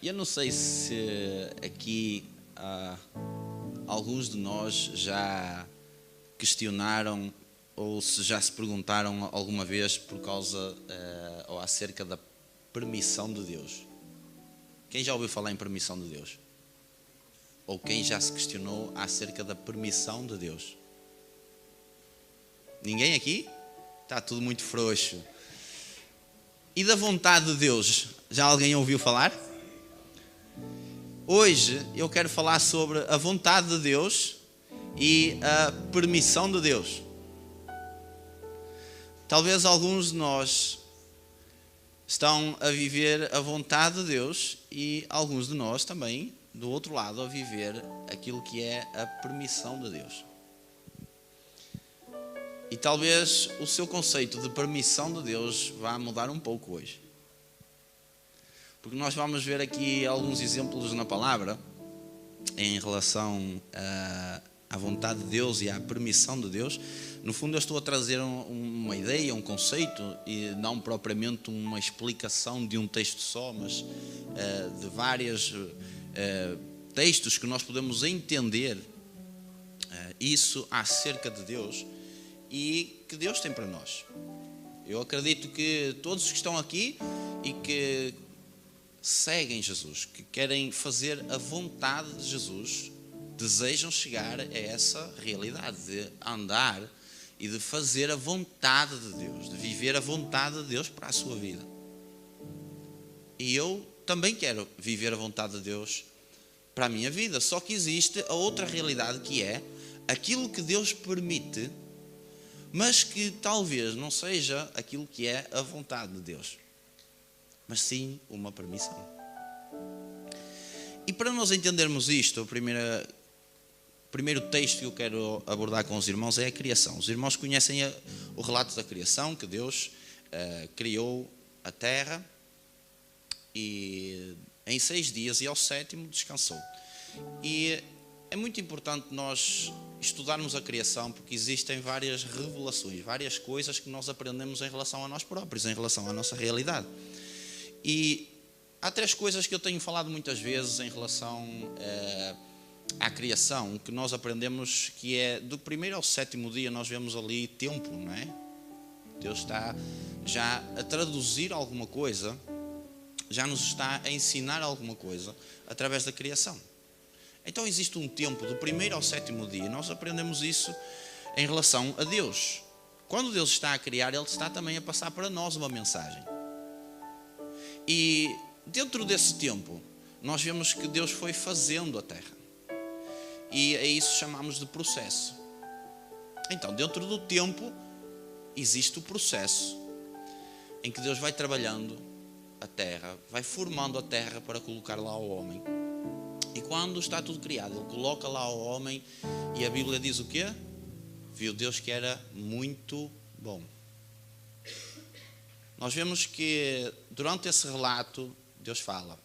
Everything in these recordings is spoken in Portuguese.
Eu não sei se aqui alguns de nós já questionaram ou se já se perguntaram alguma vez por causa ou acerca da permissão de Deus. Quem já ouviu falar em permissão de Deus? Ou quem já se questionou acerca da permissão de Deus? Ninguém aqui? Está tudo muito frouxo. E da vontade de Deus? Já alguém ouviu falar? Hoje eu quero falar sobre a vontade de Deus e a permissão de Deus. Talvez alguns de nós estão a viver a vontade de Deus e alguns de nós também, do outro lado, a viver aquilo que é a permissão de Deus. E talvez o seu conceito de permissão de Deus vá mudar um pouco hoje. Porque nós vamos ver aqui alguns exemplos na palavra em relação à vontade de Deus e à permissão de Deus. No fundo eu estou a trazer uma ideia, um conceito, e não propriamente uma explicação de um texto só, mas de vários textos que nós podemos entender isso acerca de Deus e que Deus tem para nós. Eu acredito que todos que estão aqui e que seguem Jesus, que querem fazer a vontade de Jesus, desejam chegar a essa realidade de andar e de fazer a vontade de Deus, de viver a vontade de Deus para a sua vida. E eu também quero viver a vontade de Deus para a minha vida, só que existe a outra realidade, que é aquilo que Deus permite, mas que talvez não seja aquilo que é a vontade de Deus, mas sim uma permissão. E para nós entendermos isto, o primeiro texto que eu quero abordar com os irmãos é a criação. Os irmãos conhecem o relato da criação, que Deus criou a terra e em 6 dias e ao 7º descansou. E é muito importante nós estudarmos a criação, porque existem várias revelações, várias coisas que nós aprendemos em relação a nós próprios, em relação à nossa realidade. E há 3 coisas que eu tenho falado muitas vezes em relação à criação, que nós aprendemos, que é do 1º ao 7º dia nós vemos ali tempo, não é? Deus está já a traduzir alguma coisa, já nos está a ensinar alguma coisa através da criação. Então existe um tempo do 1º ao 7º dia, nós aprendemos isso em relação a Deus. Quando Deus está a criar, Ele está também a passar para nós uma mensagem. E dentro desse tempo, nós vemos que Deus foi fazendo a terra. E a isso chamamos de processo. Então, dentro do tempo, existe o processo em que Deus vai trabalhando a terra, vai formando a terra para colocar lá o homem. E quando está tudo criado, Ele coloca lá o homem e a Bíblia diz o quê? Viu Deus que era muito bom. Nós vemos que durante esse relato, Deus fala,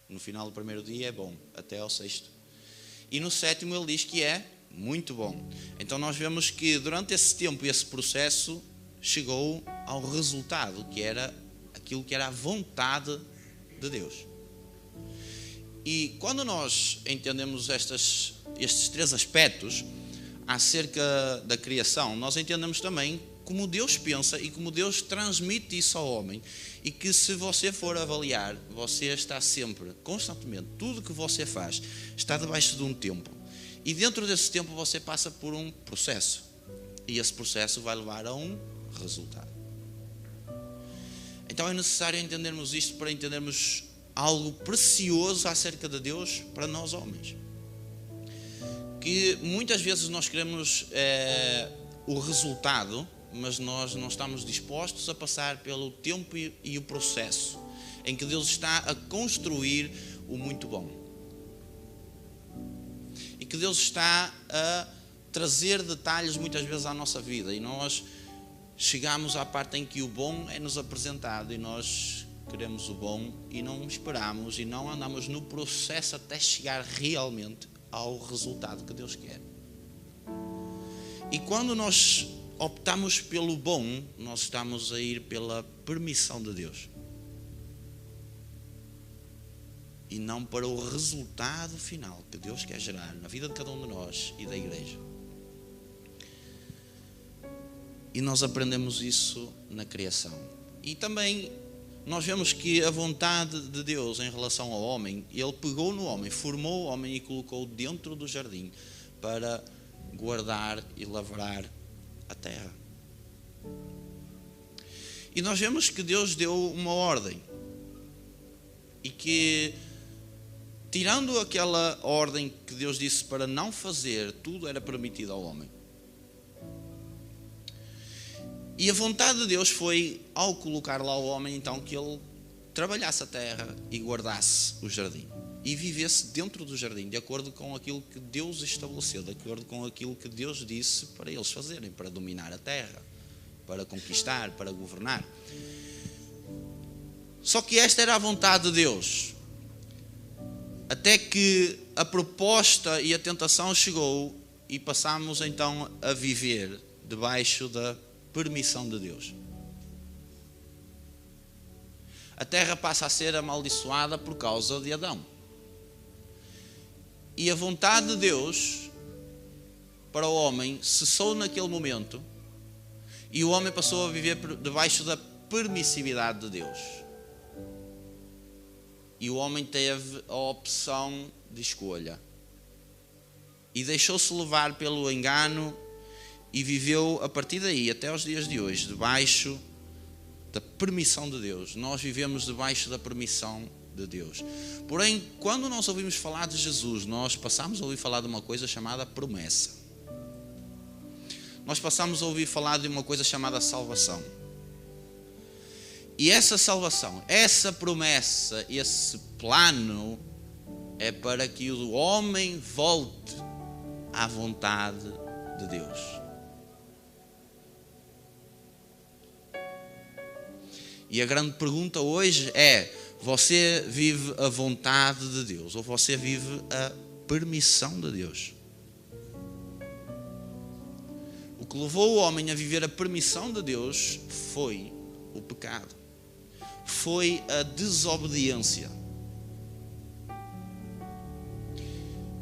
no final do 1º dia é bom, até ao 6º. E no 7º Ele diz que é muito bom. Então nós vemos que durante esse tempo e esse processo chegou ao resultado, que era aquilo que era a vontade de Deus. E quando nós entendemos estes 3 aspectos acerca da criação, nós entendemos também como Deus pensa e como Deus transmite isso ao homem. E que se você for avaliar, você está sempre, constantemente, tudo que você faz está debaixo de um tempo. E dentro desse tempo você passa por um processo. E esse processo vai levar a um resultado. Então é necessário entendermos isto para entendermos algo precioso acerca de Deus para nós homens. Que muitas vezes nós queremos o resultado, mas nós não estamos dispostos a passar pelo tempo e o processo em que Deus está a construir o muito bom. E que Deus está a trazer detalhes muitas vezes à nossa vida. E nós chegamos à parte em que o bom é nos apresentado e nós queremos o bom e não esperamos e não andamos no processo até chegar realmente ao resultado que Deus quer. E quando nós optamos pelo bom, nós estamos a ir pela permissão de Deus. e não para o resultado final que Deus quer gerar na vida de cada um de nós e da igreja. E nós aprendemos isso na criação. E também nós vemos que a vontade de Deus em relação ao homem, Ele pegou no homem, formou o homem e colocou dentro do jardim para guardar e lavrar a terra. E nós vemos que Deus deu uma ordem e que, tirando aquela ordem que Deus disse para não fazer, tudo era permitido ao homem. E a vontade de Deus foi, ao colocar lá o homem, então, que ele trabalhasse a terra e guardasse o jardim. E vivesse dentro do jardim, de acordo com aquilo que Deus estabeleceu, de acordo com aquilo que Deus disse para eles fazerem, para dominar a terra, para conquistar, para governar. Só que esta era a vontade de Deus. Até que a proposta e a tentação chegou e passámos então a viver debaixo da permissão de Deus. A terra passa a ser amaldiçoada por causa de Adão. E a vontade de Deus para o homem cessou naquele momento e o homem passou a viver debaixo da permissividade de Deus. E o homem teve a opção de escolha e deixou-se levar pelo engano e viveu a partir daí até os dias de hoje debaixo da permissão de Deus. Nós vivemos debaixo da permissão de Deus. Porém, quando nós ouvimos falar de Jesus, nós passamos a ouvir falar de uma coisa chamada promessa. Nós passamos a ouvir falar de uma coisa chamada salvação. E essa salvação, essa promessa, esse plano é para que o homem volte à vontade de Deus. E a grande pergunta hoje é: você vive a vontade de Deus ou você vive a permissão de Deus? O que levou o homem a viver a permissão de Deus foi o pecado. Foi a desobediência.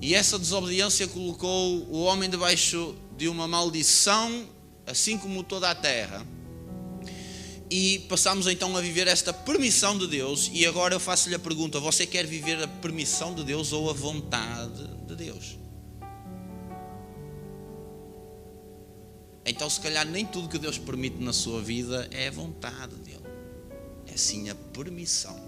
E essa desobediência colocou o homem debaixo de uma maldição, assim como toda a terra. E passamos então a viver esta permissão de Deus. E agora eu faço-lhe a pergunta: você quer viver a permissão de Deus ou a vontade de Deus? Então, se calhar, nem tudo que Deus permite na sua vida é a vontade dele. É sim a permissão.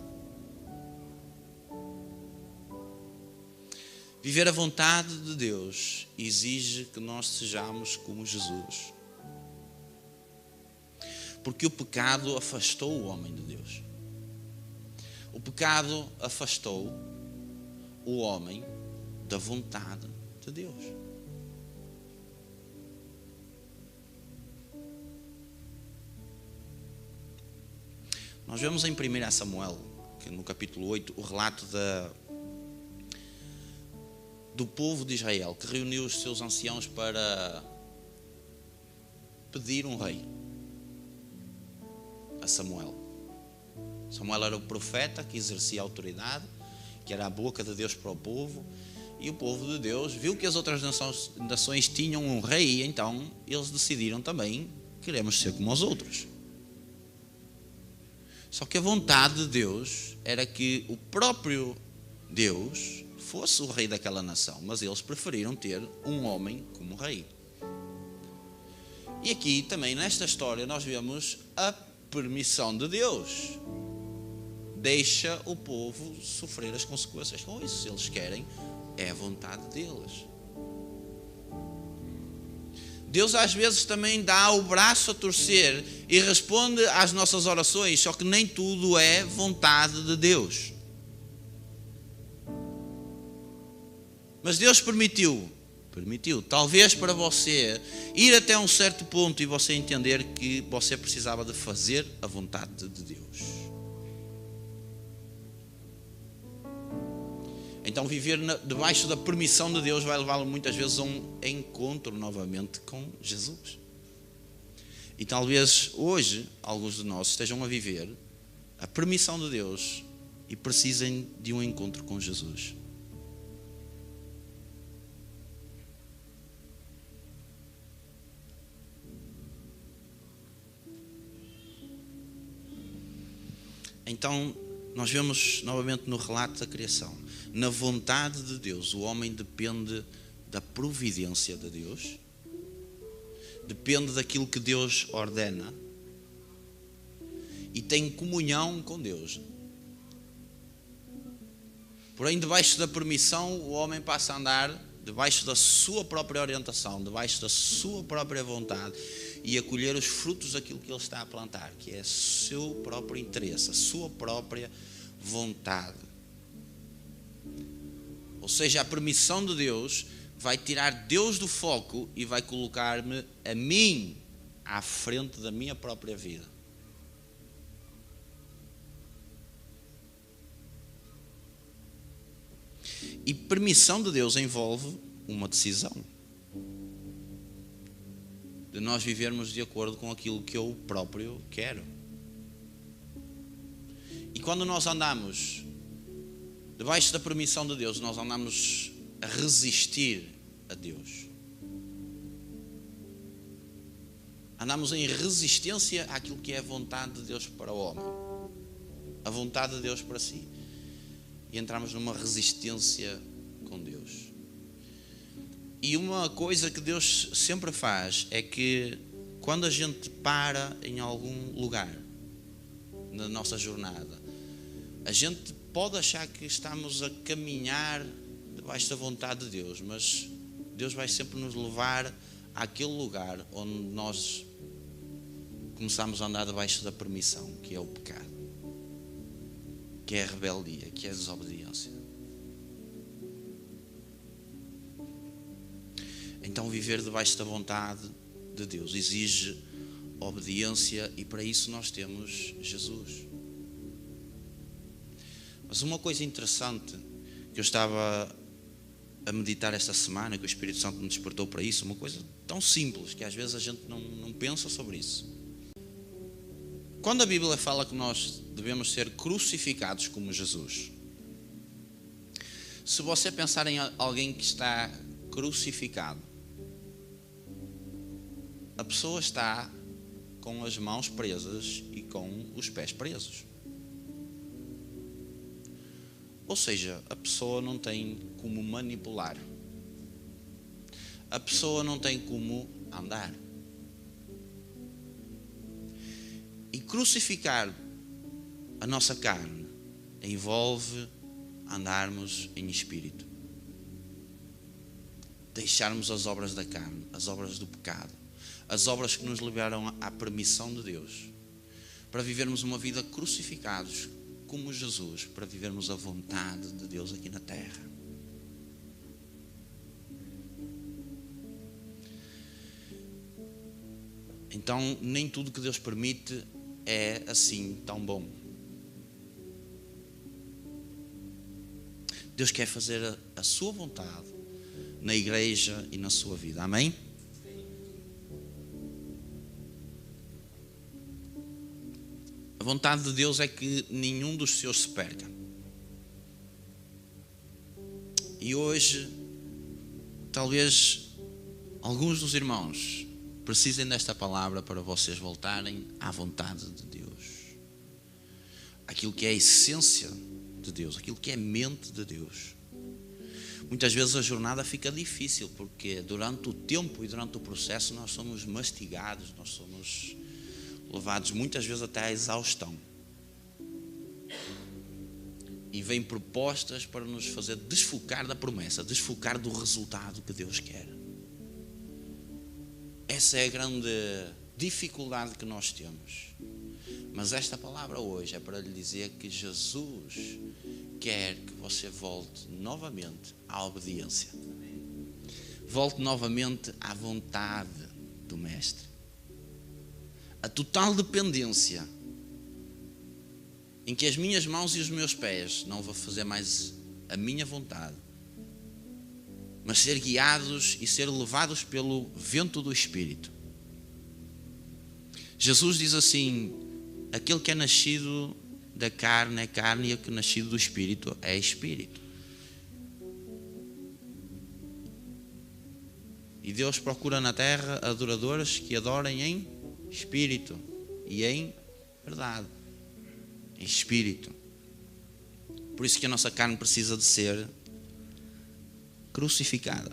Viver a vontade de Deus exige que nós sejamos como Jesus. Porque o pecado afastou o homem de Deus. O pecado afastou o homem da vontade de Deus. Nós vemos em 1 Samuel, que no capítulo 8, o relato do povo de Israel, que reuniu os seus anciãos para pedir um rei a Samuel. Samuel era o profeta que exercia a autoridade, que era a boca de Deus para o povo, e o povo de Deus viu que as outras nações tinham um rei, então eles decidiram também: queremos ser como os outros. Só que a vontade de Deus era que o próprio Deus fosse o rei daquela nação, mas eles preferiram ter um homem como rei. E aqui também nesta história nós vemos a permissão de Deus. Deixa o povo sofrer as consequências com isso. Se eles querem, é a vontade deles. Deus às vezes também dá o braço a torcer e responde às nossas orações, só que nem tudo é vontade de Deus. Mas Deus permitiu, talvez para você ir até um certo ponto e você entender que você precisava de fazer a vontade de Deus. Então viver debaixo da permissão de Deus vai levá-lo muitas vezes a um encontro novamente com Jesus. E talvez hoje alguns de nós estejam a viver a permissão de Deus e precisem de um encontro com Jesus. Então, nós vemos novamente no relato da criação, na vontade de Deus, o homem depende da providência de Deus, depende daquilo que Deus ordena e tem comunhão com Deus. Porém, debaixo da permissão, o homem passa a andar debaixo da sua própria orientação, debaixo da sua própria vontade e a colher os frutos daquilo que ele está a plantar, que é o seu próprio interesse, a sua própria vontade. Ou seja, a permissão de Deus vai tirar Deus do foco e vai colocar-me a mim à frente da minha própria vida. E permissão de Deus envolve uma decisão. De nós vivermos de acordo com aquilo que eu próprio quero. E quando nós andamos debaixo da permissão de Deus, nós andamos a resistir a Deus. Andamos em resistência àquilo que é a vontade de Deus para o homem. A vontade de Deus para si. E entramos numa resistência com Deus. E uma coisa que Deus sempre faz é que quando a gente para em algum lugar na nossa jornada, a gente pode achar que estamos a caminhar debaixo da vontade de Deus, mas Deus vai sempre nos levar àquele lugar onde nós começamos a andar debaixo da permissão, que é o pecado, que é a rebeldia, que é a desobediência. Então viver debaixo da vontade de Deus exige obediência e para isso nós temos Jesus. Mas uma coisa interessante que eu estava a meditar esta semana, que o Espírito Santo me despertou para isso, uma coisa tão simples que às vezes a gente não pensa sobre isso. Quando a Bíblia fala que nós devemos ser crucificados como Jesus, se você pensar em alguém que está crucificado, a pessoa está com as mãos presas e com os pés presos. Ou seja, a pessoa não tem como manipular. A pessoa não tem como andar. E crucificar a nossa carne envolve andarmos em espírito. Deixarmos as obras da carne, as obras do pecado, as obras que nos levaram à permissão de Deus, para vivermos uma vida crucificados como Jesus, para vivermos a vontade de Deus aqui na terra. Então, nem tudo que Deus permite é assim tão bom. Deus quer fazer a sua vontade na igreja e na sua vida. Amém? A vontade de Deus é que nenhum dos seus se perca. E hoje, talvez alguns dos irmãos precisem desta palavra para vocês voltarem à vontade de Deus. Aquilo que é a essência de Deus, aquilo que é a mente de Deus. Muitas vezes a jornada fica difícil, porque durante o tempo e durante o processo nós somos mastigados, nós somos levados muitas vezes até à exaustão. E vêm propostas para nos fazer desfocar da promessa, desfocar do resultado que Deus quer. Essa é a grande dificuldade que nós temos. Mas esta palavra hoje é para lhe dizer que Jesus quer que você volte novamente à obediência. Volte novamente à vontade do Mestre. A total dependência, em que as minhas mãos e os meus pés não vão fazer mais a minha vontade, mas ser guiados e ser levados pelo vento do Espírito. Jesus diz assim: aquele que é nascido da carne é carne e o que nascido do Espírito é Espírito. E Deus procura na terra adoradores que adorem em Espírito e em verdade. Em Espírito. Por isso que a nossa carne precisa de ser crucificada.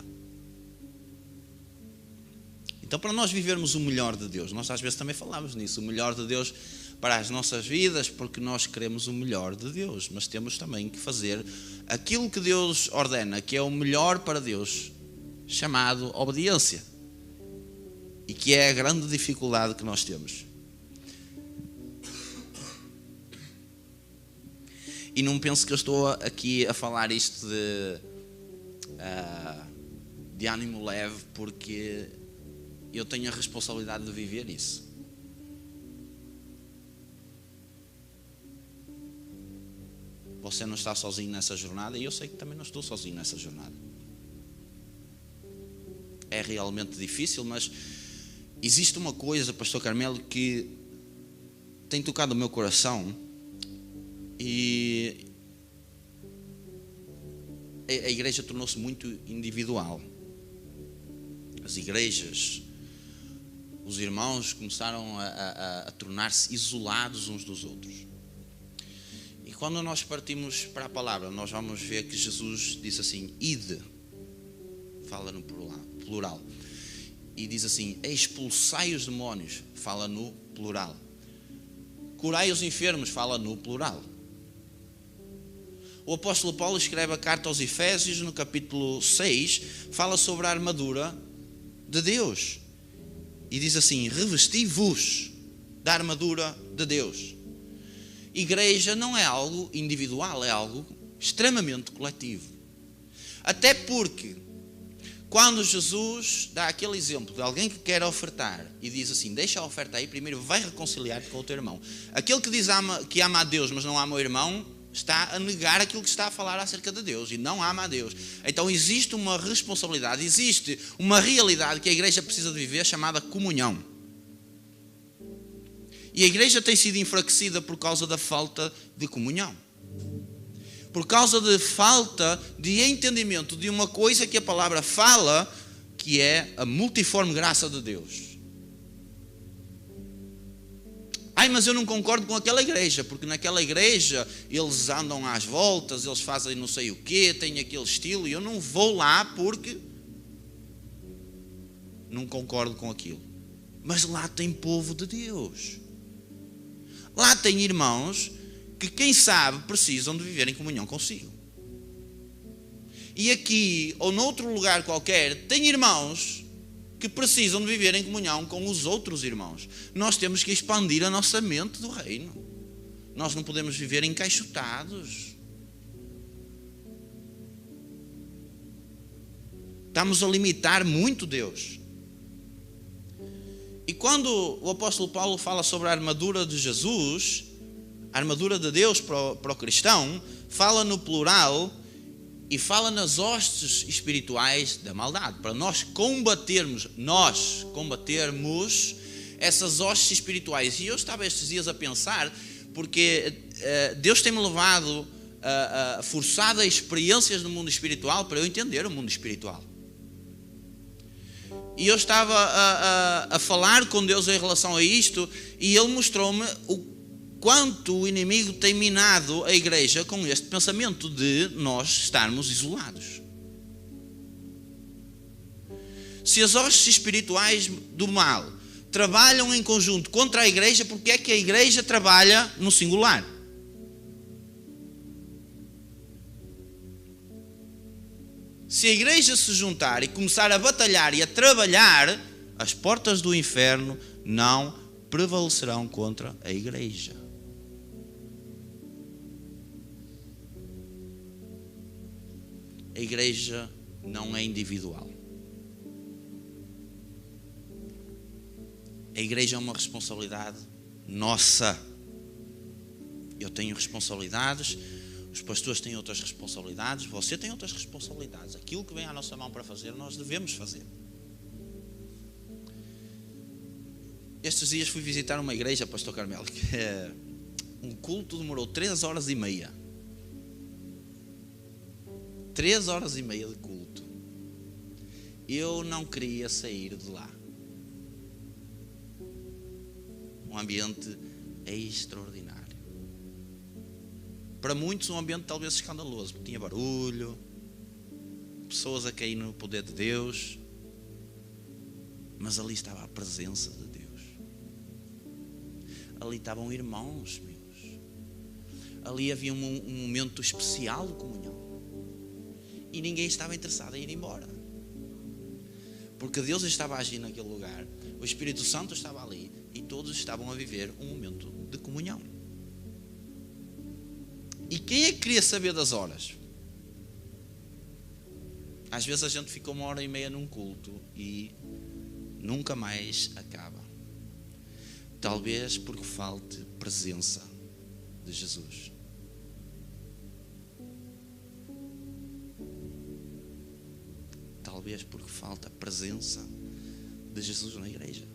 Então, para nós vivermos o melhor de Deus, nós às vezes também falamos nisso, o melhor de Deus para as nossas vidas, porque nós queremos o melhor de Deus, mas temos também que fazer aquilo que Deus ordena, que é o melhor para Deus, chamado obediência, e que é a grande dificuldade que nós temos. E não penso que eu estou aqui a falar isto de ânimo leve, porque eu tenho a responsabilidade de viver isso. Você não está sozinho nessa jornada e eu sei que também não estou sozinho nessa jornada. É realmente difícil, mas existe uma coisa, Pastor Carmelo, que tem tocado o meu coração e a igreja tornou-se muito individual. As igrejas, os irmãos começaram a tornar-se isolados uns dos outros. E quando nós partimos para a palavra, nós vamos ver que Jesus disse assim, ide, fala no plural, e diz assim, expulsai os demónios, fala no plural, curai os enfermos, fala no plural. O apóstolo Paulo escreve a carta aos Efésios, no capítulo 6, fala sobre a armadura de Deus, e diz assim, revesti-vos da armadura de Deus. Igreja não é algo individual, é algo extremamente coletivo. Até porque, quando Jesus dá aquele exemplo de alguém que quer ofertar e diz assim, deixa a oferta aí, primeiro vai reconciliar-te com o teu irmão. Aquele que diz que ama a Deus, mas não ama o irmão, está a negar aquilo que está a falar acerca de Deus e não ama a Deus. Então existe uma responsabilidade, existe uma realidade que a igreja precisa de viver, chamada comunhão. E a igreja tem sido enfraquecida por causa da falta de comunhão. Por causa de falta de entendimento de uma coisa que a palavra fala, que é a multiforme graça de Deus. Ai, mas eu não concordo com aquela igreja, porque naquela igreja eles andam às voltas, eles fazem não sei o quê, têm aquele estilo, e eu não vou lá porque não concordo com aquilo. Mas lá tem povo de Deus. Lá tem irmãos que, quem sabe, precisam de viver em comunhão consigo. E aqui, ou noutro lugar qualquer, tem irmãos que precisam de viver em comunhão com os outros irmãos. Nós temos que expandir a nossa mente do reino. Nós não podemos viver encaixotados. Estamos a limitar muito Deus. E quando o apóstolo Paulo fala sobre a armadura de Jesus, a armadura de Deus para o cristão, fala no plural e fala nas hostes espirituais da maldade, para nós combatermos essas hostes espirituais. E eu estava estes dias a pensar, porque Deus tem-me levado forçado a experiências no mundo espiritual para eu entender o mundo espiritual. E eu estava a falar com Deus em relação a isto, e Ele mostrou-me o quanto o inimigo tem minado a igreja com este pensamento de nós estarmos isolados. Se as hostes espirituais do mal trabalham em conjunto contra a igreja, porque é que a igreja trabalha no singular? Se a igreja se juntar e começar a batalhar e a trabalhar, as portas do inferno não prevalecerão contra a igreja. A igreja não é individual. A igreja é uma responsabilidade nossa. Eu tenho responsabilidades, os pastores têm outras responsabilidades, você tem outras responsabilidades. Aquilo que vem à nossa mão para fazer, nós devemos fazer. Estes dias fui visitar uma igreja, Pastor Carmelo, que Um culto demorou 3 horas e meia. 3 horas e meia de culto. Eu não queria sair de lá. Um ambiente extraordinário. Para muitos um ambiente talvez escandaloso, porque tinha barulho, pessoas a cair no poder de Deus, mas ali estava a presença de Deus. Ali estavam irmãos meus. Ali havia um momento especial de comunhão. E ninguém estava interessado em ir embora. Porque Deus estava a agir naquele lugar. O Espírito Santo estava ali. E todos estavam a viver um momento de comunhão. E quem é que queria saber das horas? Às vezes a gente fica 1 hora e meia num culto e nunca mais acaba. Talvez porque falte presença de Jesus. Talvez porque falta a presença de Jesus na igreja.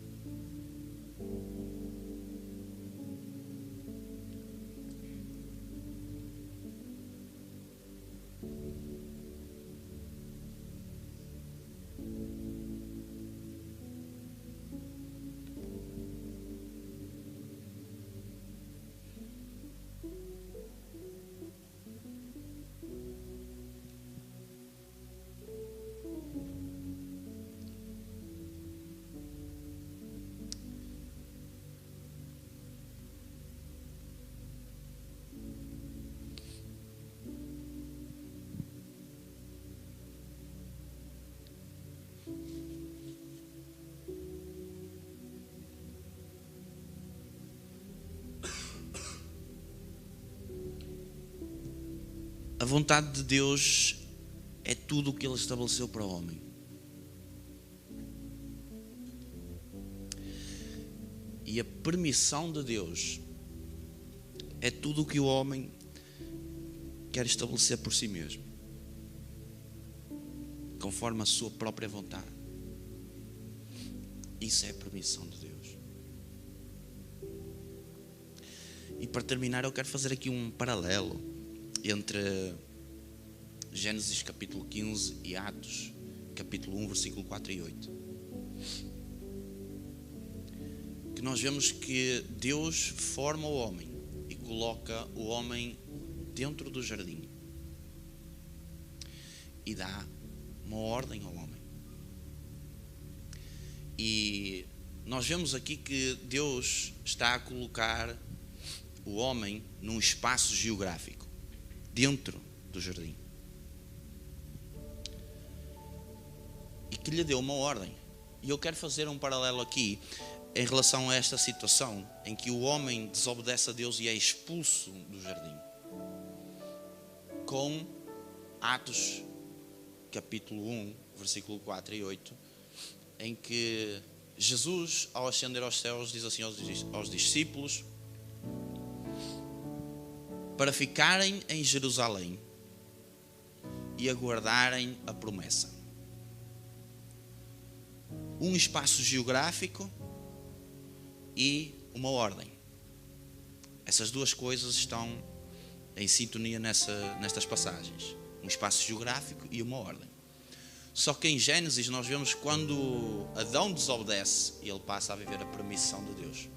A vontade de Deus é tudo o que Ele estabeleceu para o homem. E a permissão de Deus é tudo o que o homem quer estabelecer por si mesmo, conforme a sua própria vontade. Isso é a permissão de Deus. E para terminar, eu quero fazer aqui um paralelo entre Gênesis capítulo 15 e Atos capítulo 1, versículo 4 e 8. Que nós vemos que Deus forma o homem e coloca o homem dentro do jardim e dá uma ordem ao homem. E nós vemos aqui que Deus está a colocar o homem num espaço geográfico dentro do jardim e que lhe deu uma ordem. E eu quero fazer um paralelo aqui em relação a esta situação em que o homem desobedece a Deus e é expulso do jardim, com Atos capítulo 1, versículo 4 e 8, em que Jesus, ao ascender aos céus, diz assim aos discípulos para ficarem em Jerusalém e aguardarem a promessa. Um espaço geográfico e uma ordem. Essas duas coisas estão em sintonia nestas passagens. Um espaço geográfico e uma ordem. Só que em Gênesis nós vemos quando Adão desobedece, ele passa a viver a permissão de Deus.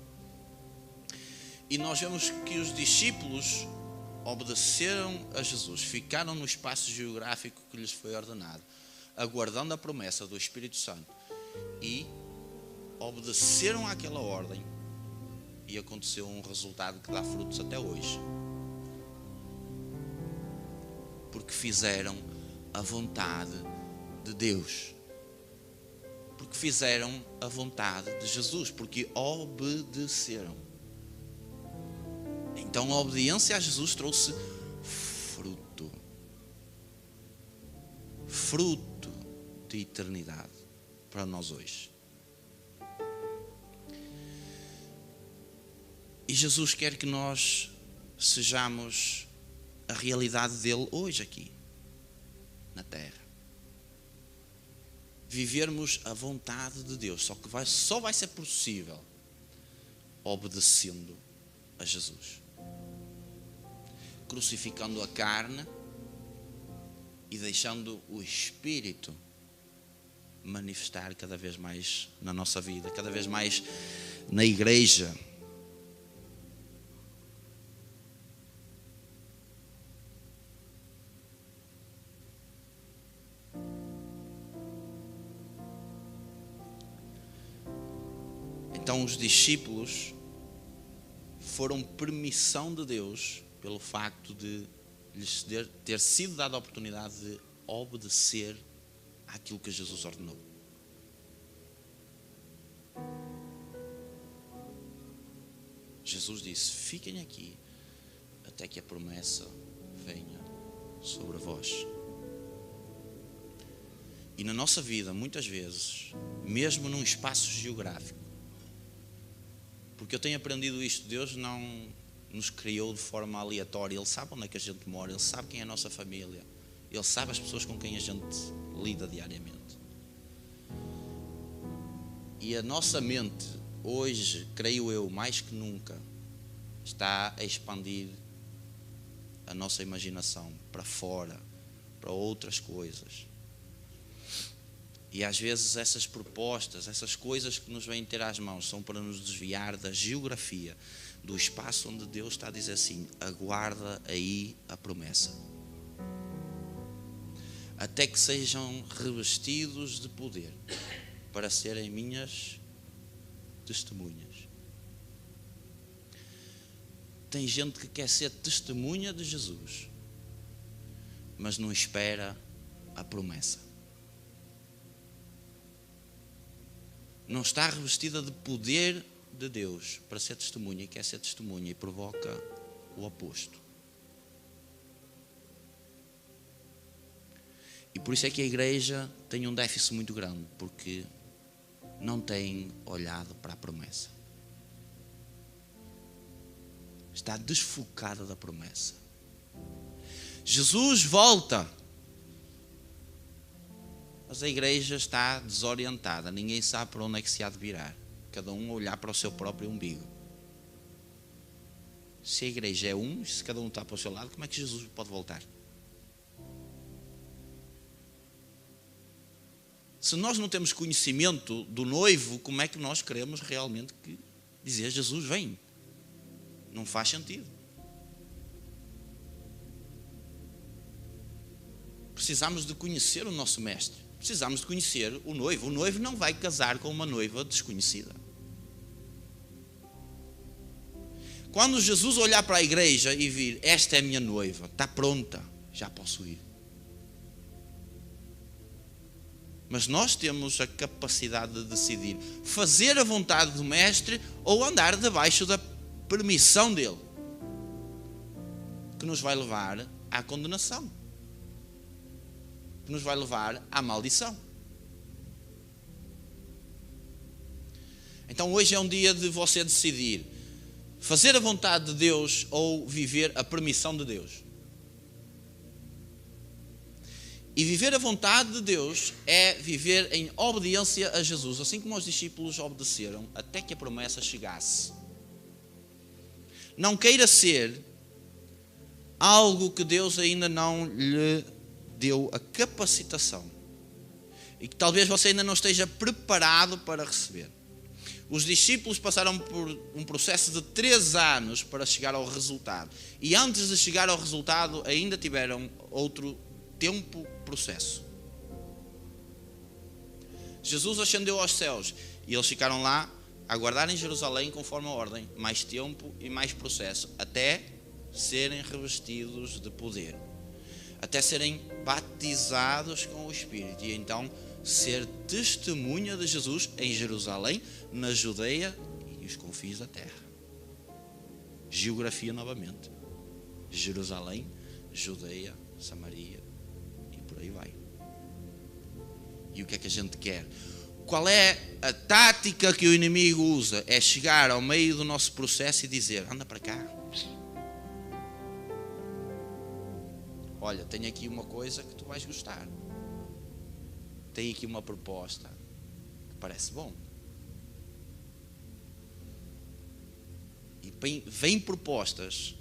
E nós vemos que os discípulos obedeceram a Jesus, ficaram no espaço geográfico que lhes foi ordenado, aguardando a promessa do Espírito Santo, e obedeceram àquela ordem, e aconteceu um resultado que dá frutos até hoje, porque fizeram a vontade de Deus, porque fizeram a vontade de Jesus, porque obedeceram. Então a obediência a Jesus trouxe fruto de eternidade para nós hoje. E Jesus quer que nós sejamos a realidade dele hoje aqui na terra. Vivermos a vontade de Deus, só que só vai ser possível obedecendo a Jesus. crucificando a carne e deixando o Espírito manifestar cada vez mais na nossa vida, cada vez mais na igreja. Então os discípulos foram permissão de Deus pelo facto de lhes ter sido dada a oportunidade de obedecer àquilo que Jesus ordenou. Jesus disse: fiquem aqui até que a promessa venha sobre vós. E na nossa vida, muitas vezes, mesmo num espaço geográfico, porque eu tenho aprendido isto, Deus não nos criou de forma aleatória. Ele sabe onde é que a gente mora, Ele sabe quem é a nossa família, Ele sabe as pessoas com quem a gente lida diariamente. E a nossa mente, hoje, creio eu, mais que nunca, está a expandir a nossa imaginação para fora, para outras coisas. E às vezes essas propostas, essas coisas que nos vêm ter às mãos são para nos desviar da geografia, do espaço onde Deus está a dizer assim: aguarda aí a promessa. Até que sejam revestidos de poder para serem minhas testemunhas. Tem gente que quer ser testemunha de Jesus, mas não espera a promessa. Não está revestida de poder de Deus para ser testemunha, e quer ser testemunha e provoca o oposto. E por isso é que a igreja tem um déficit muito grande, porque não tem olhado para a promessa. Está desfocada da promessa. Jesus volta, mas a igreja está desorientada. Ninguém sabe para onde é que se há de virar. Cada um a olhar para o seu próprio umbigo. Se a igreja é um, se cada um está para o seu lado, como é que Jesus pode voltar? Se nós não temos conhecimento do noivo, como é que nós queremos realmente dizer Jesus vem? Não faz sentido. Precisamos de conhecer o nosso mestre. Precisamos de conhecer o noivo. O noivo não vai casar com uma noiva desconhecida. Quando Jesus olhar para a igreja e vir: esta é a minha noiva, está pronta, já posso ir. Mas nós temos a capacidade de decidir fazer a vontade do mestre ou andar debaixo da permissão dele, que nos vai levar à condenação, que nos vai levar à maldição. Então hoje é um dia de você decidir fazer a vontade de Deus ou viver a permissão de Deus. E viver a vontade de Deus é viver em obediência a Jesus, assim como os discípulos obedeceram até que a promessa chegasse. Não queira ser algo que Deus ainda não lhe deu a capacitação e que talvez você ainda não esteja preparado para receber. Os discípulos passaram por um processo de 3 anos para chegar ao resultado, e antes de chegar ao resultado ainda tiveram outro processo. Jesus ascendeu aos céus e eles ficaram lá a aguardar em Jerusalém conforme a ordem, mais tempo e mais processo, até serem revestidos de poder, até serem batizados com o Espírito e então ser testemunha de Jesus em Jerusalém, na Judeia e os confins da terra. Geografia novamente: Jerusalém, Judeia, Samaria, aí vai. E o que é que a gente quer? Qual é a tática que o inimigo usa? É chegar ao meio do nosso processo e dizer: anda para cá, olha, tenho aqui uma coisa que tu vais gostar, tenho aqui uma proposta que parece bom. E vem propostas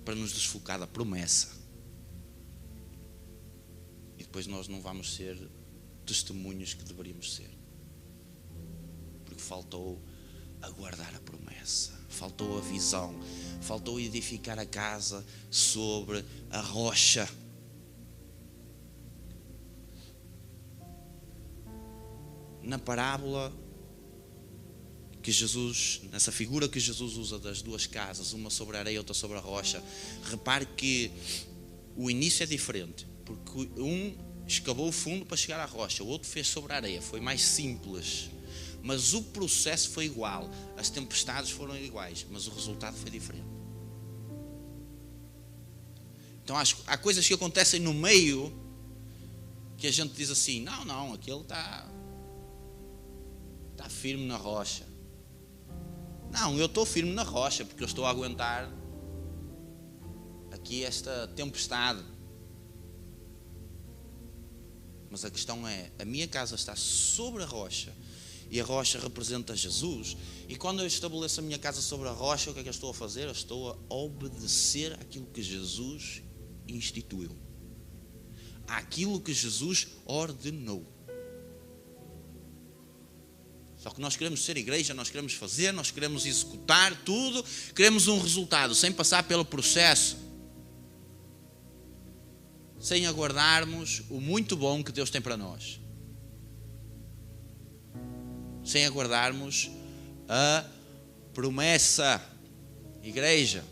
para nos desfocar da promessa. E depois nós não vamos ser testemunhos que deveríamos ser. Porque faltou aguardar a promessa, faltou a visão, faltou edificar a casa sobre a rocha. Na parábola que Jesus, nessa figura que Jesus usa das duas casas, uma sobre a areia e outra sobre a rocha, repare que o início é diferente, porque um escavou o fundo para chegar à rocha, o outro fez sobre a areia, foi mais simples, mas o processo foi igual, as tempestades foram iguais, mas o resultado foi diferente. Então há coisas que acontecem no meio que a gente diz assim, não, aquele está firme na rocha. Não, eu estou firme na rocha, porque eu estou a aguentar aqui esta tempestade. Mas a questão é, a minha casa está sobre a rocha, e a rocha representa Jesus, e quando eu estabeleço a minha casa sobre a rocha, o que é que eu estou a fazer? Eu estou a obedecer àquilo que Jesus instituiu, àquilo que Jesus ordenou. Só que nós queremos ser igreja, nós queremos fazer, nós queremos executar tudo, queremos um resultado sem passar pelo processo, sem aguardarmos o muito bom que Deus tem para nós, sem aguardarmos a promessa. Igreja,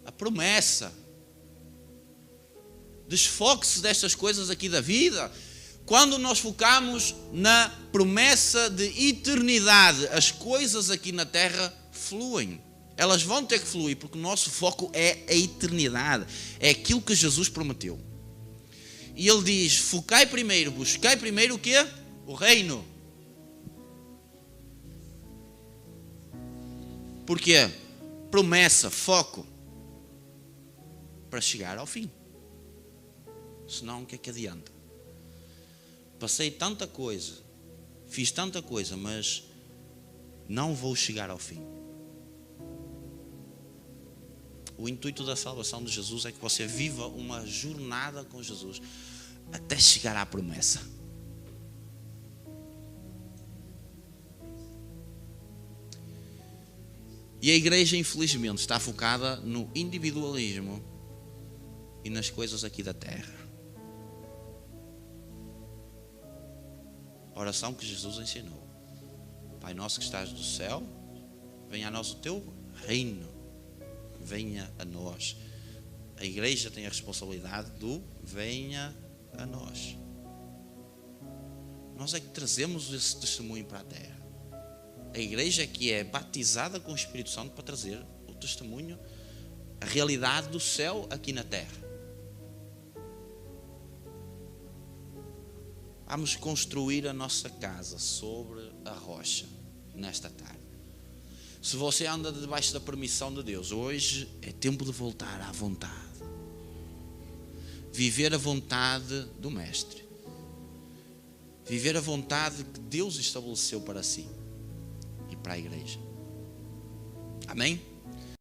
a promessa. Desfoque-se destas coisas aqui da vida. Quando nós focamos na promessa de eternidade, as coisas aqui na terra fluem. Elas vão ter que fluir, porque o nosso foco é a eternidade. É aquilo que Jesus prometeu. E ele diz, focai primeiro, buscai primeiro o quê? O reino. Porquê? Promessa, foco. Para chegar ao fim. Senão, o que é que adianta? Passei tanta coisa, fiz tanta coisa, mas não vou chegar ao fim. O intuito da salvação de Jesus é que você viva uma jornada com Jesus até chegar à promessa. E a igreja, infelizmente, está focada no individualismo e nas coisas aqui da terra. A oração que Jesus ensinou. Pai nosso que estás no céu, venha a nós o teu reino. Venha a nós. A igreja tem a responsabilidade do venha a nós. Nós é que trazemos esse testemunho para a terra. A igreja é que é batizada com o Espírito Santo para trazer o testemunho, a realidade do céu aqui na terra. Vamos construir a nossa casa sobre a rocha nesta tarde. Se você anda debaixo da permissão de Deus, hoje é tempo de voltar à vontade. Viver a vontade do Mestre. Viver a vontade que Deus estabeleceu para si e para a igreja. Amém?